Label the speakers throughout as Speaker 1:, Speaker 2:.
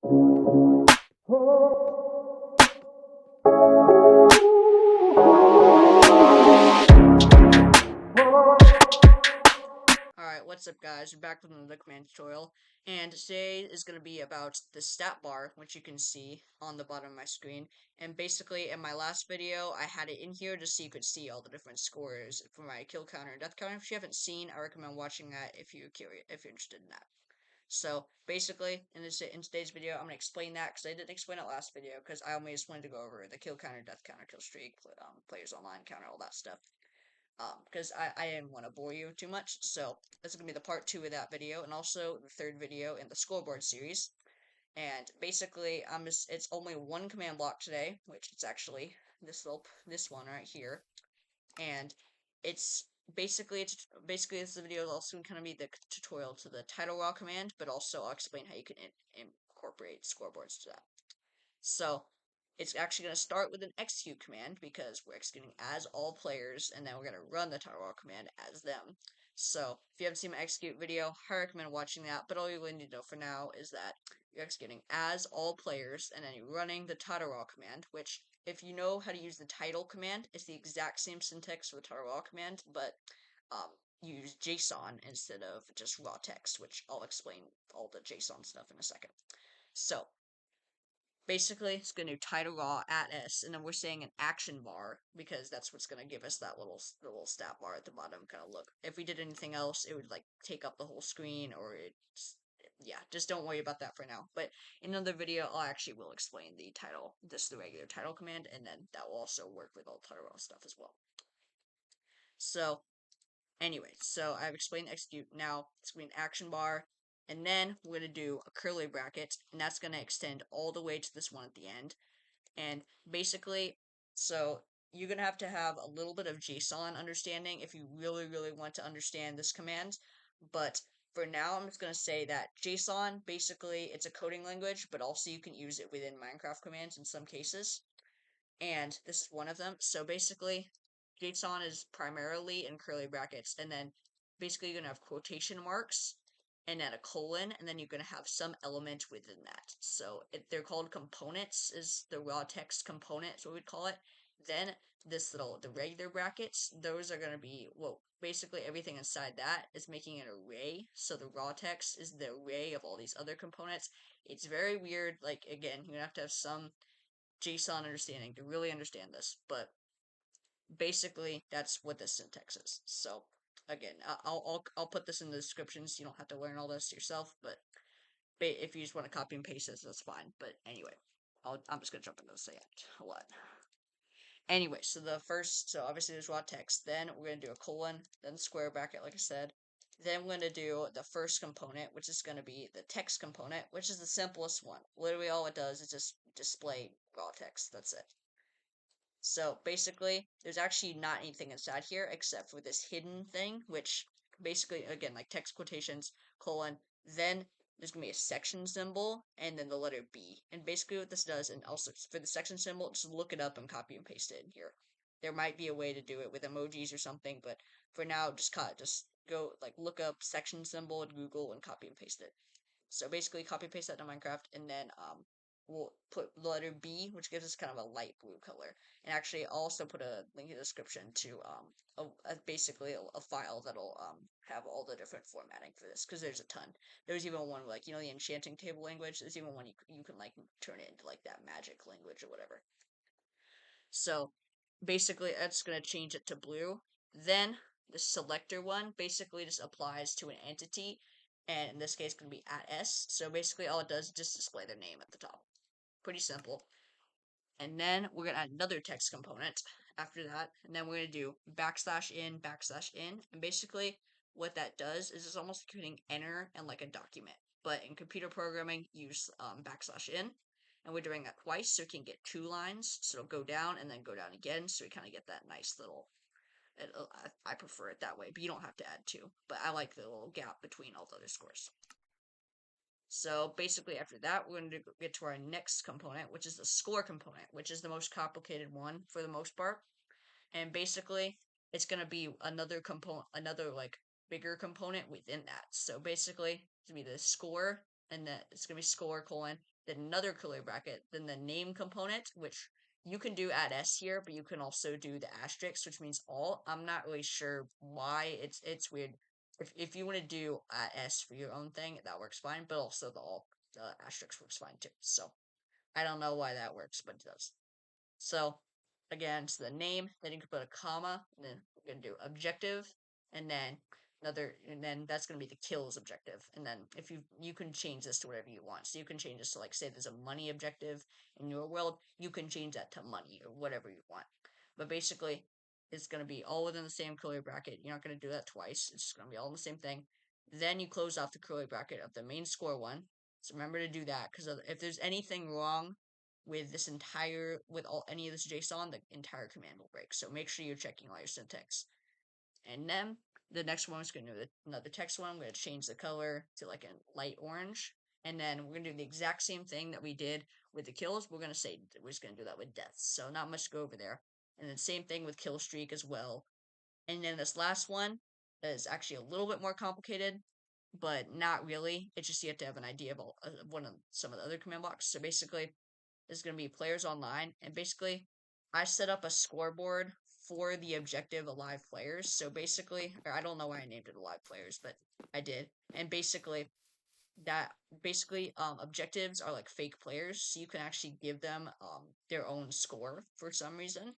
Speaker 1: Alright, what's up guys? We're back with another command tutorial, and today is going to be about the stat bar, which you can see on the bottom of my screen. And basically, in my last video, I had it in here just so you could see all the different scores for my kill counter and death counter. If you haven't seen, I recommend watching that if you're curious, if you're interested in that. So basically, in today's video, I'm going to explain that because I didn't explain it last video because I only just wanted to go over the kill counter, death counter, kill streak, players online counter, all that stuff. Because I didn't want to bore you too much. So this is gonna be the part 2 of that video, and also the third video in the scoreboard series. And basically, it's only one command block today, which is actually this one right here, and it's basically this video is also going to be the tutorial to the titleraw command, but also I'll explain how you can incorporate scoreboards to that. So it's actually going to start with an execute command because we're executing as all players, and then we're going to run the titleraw command as them. So if you haven't seen my execute video, I recommend watching that, but all you really need to know for now is that you're executing as all players, and then you're running the titleraw command, which, if you know how to use the title command, it's the exact same syntax for the titleraw command, but you use JSON instead of just raw text, which I'll explain all the JSON stuff in a second. So basically, it's going to titleraw at s, and then we're saying an action bar because that's what's going to give us that little stat bar at the bottom kind of look. If we did anything else, it would like take up the whole screen, or yeah, just don't worry about that for now. But in another video, I actually will explain the regular title command, and then that will also work with all titleraw stuff as well. So anyway, so I've explained execute. Now it's going to be an action bar. And then we're going to do a curly bracket, and that's going to extend all the way to this one at the end. And basically, so you're going to have a little bit of JSON understanding if you really, really want to understand this command. But for now, I'm just going to say that JSON, basically, it's a coding language, but also you can use it within Minecraft commands in some cases. And this is one of them. So basically, JSON is primarily in curly brackets, and then basically you're going to have quotation marks, and then a colon, and then you're going to have some element within that. So they're called components, is the raw text component, is what we'd call it. Then the regular brackets, those are going to be, well, basically everything inside that is making an array. So the raw text is the array of all these other components. It's very weird. Like, again, you're going to have some JSON understanding to really understand this, but basically that's what this syntax is. So again, I'll put this in the descriptions. You don't have to learn all this yourself, but if you just want to copy and paste this, that's fine. But anyway, I'm just gonna jump into this a lot. Anyway, so obviously there's raw text. Then we're gonna do a colon, then square bracket, like I said. Then we're gonna do the first component, which is gonna be the text component, which is the simplest one. Literally all it does is just display raw text. That's it. So basically, there's actually not anything inside here except for this hidden thing, which basically, again, like text quotations, colon, then there's going to be a section symbol, and then the letter B. And basically what this does, and also for the section symbol, just look it up and copy and paste it in here. There might be a way to do it with emojis or something, but for now, just go, like, look up section symbol in Google and copy and paste it. So basically, copy paste that to Minecraft, and then we'll put the letter B, which gives us kind of a light blue color. And actually, I'll also put a link in the description to basically a file that'll have all the different formatting for this, because there's a ton. There's even one like, the enchanting table language. There's even one you can like turn it into like that magic language or whatever. So basically, that's gonna change it to blue. Then the selector one basically just applies to an entity, and in this case, it's gonna be at s. So basically, all it does is just display their name at the top. Pretty simple. And then we're gonna add another text component after that, and then we're gonna do \in, and basically what that does is it's almost creating enter and like a document. But in computer programming, use \in, and we're doing that twice, so we can get 2 lines. So it'll go down and then go down again, so we kind of get that nice little. I prefer it that way, but you don't have to add 2. But I like the little gap between all the other scores. So basically after that, we're going to get to our next component, which is the score component, which is the most complicated one for the most part. And basically, it's going to be another component, another like bigger component within that. So basically, it's going to be the score, and that it's going to be score colon, then another curly bracket, then the name component, which you can do add s here, but you can also do the asterisk, which means all. I'm not really sure why. It's weird. If you want to do s for your own thing, that works fine, but also the asterisk works fine too. So I don't know why that works, but it does. So again, it's the name, then you can put a comma, and then we're gonna do objective, and then and then that's gonna be the kills objective. And then if you can change this to whatever you want. So you can change this to, like, say there's a money objective in your world, you can change that to money or whatever you want. But basically, it's gonna be all within the same curly bracket. You're not gonna do that twice. It's just gonna be all in the same thing. Then you close off the curly bracket of the main score one. So remember to do that, because if there's anything wrong with any of this JSON, the entire command will break. So make sure you're checking all your syntax. And then the next one is going to do another text one. We're going to change the color to like a light orange. And then we're going to do the exact same thing that we did with the kills. We're just going to do that with deaths. So not much to go over there. And then same thing with killstreak as well. And then this last one is actually a little bit more complicated, but not really. It's just you have to have an idea of some of the other command blocks. So basically, is going to be players online, and basically I set up a scoreboard for the objective alivePlayers. So basically, or I don't know why I named it alivePlayers, but I did. And that basically objectives are like fake players, so you can actually give them their own score for some reason.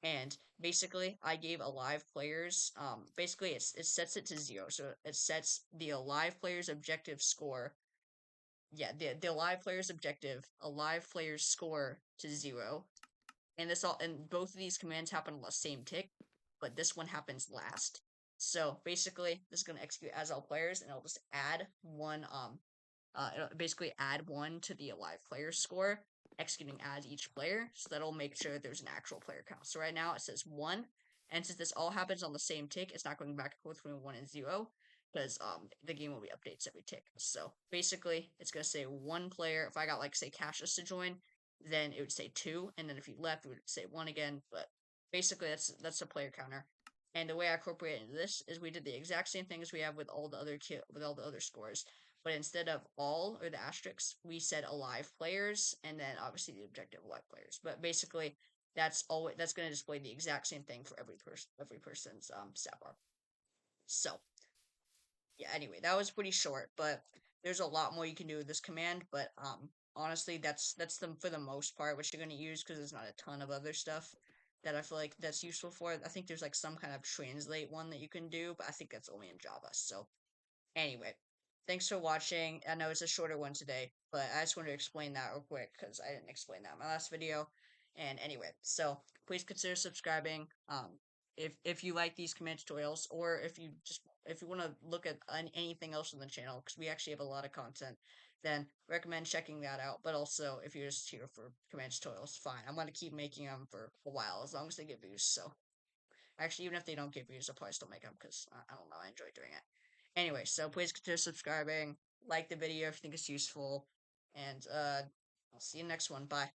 Speaker 1: And basically I gave alivePlayers basically it sets it to 0, so it sets the alivePlayers objective score, yeah, the alivePlayers objective, alivePlayers score to 0. And both of these commands happen on the same tick, but this one happens last. So basically, this is gonna execute as all players, and it'll just add one. It'll basically add 1 to the alivePlayers score, executing as each player. So that'll make sure there's an actual player count. So right now it says 1, and since this all happens on the same tick, it's not going back and forth between 1 and 0, because the game will be updates every tick. So basically, it's gonna say 1 player. If I got, like, say Cassius to join, then it would say 2, and then if you left, it would say 1 again. But basically, that's a player counter. And the way I incorporated into this is we did the exact same thing as we have with all the other scores, but instead of all or the asterisks, we said alivePlayers, and then obviously the objective alivePlayers. But basically, that's going to display the exact same thing for every person's stat bar. So yeah, anyway, that was pretty short, but there's a lot more you can do with this command. But honestly, that's them for the most part, what you're gonna use, because there's not a ton of other stuff that I feel like that's useful for it. I think there's like some kind of translate one that you can do, but I think that's only in Java. So anyway, thanks for watching. I know it's a shorter one today, but I just wanted to explain that real quick because I didn't explain that in my last video. And anyway, so please consider subscribing. If you like these command tutorials, or if you want to look at anything else on the channel, because we actually have a lot of content, then recommend checking that out. But also, if you're just here for command tutorials, fine. I'm gonna keep making them for a while as long as they get views. So actually, even if they don't get views, I'll probably still make them because I don't know, I enjoy doing it. Anyway, so please consider subscribing, like the video if you think it's useful, and I'll see you next one. Bye.